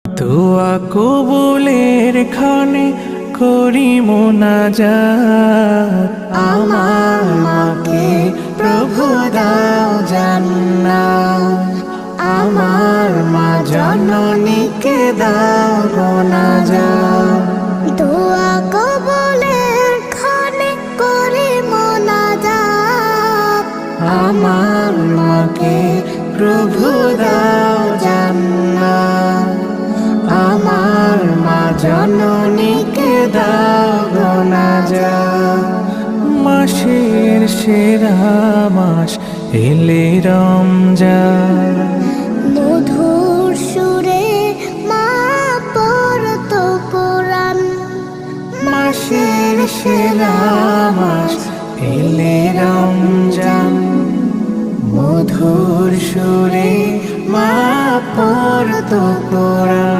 দোয়া কবুলের ক্ষণে করি মোনাজাত, আমার মাকে প্রভু দাও জান্নাত, আমার মা জননীকে দাও মোনাজাত। দোয়া কবুলের ক্ষণে করি মোনাজাত, আমার মাকে প্রভু দাও জান্নাত, আমার মা জননীকে দাও মোনাজাত। মাসের সেরা মাস এলে রমজান,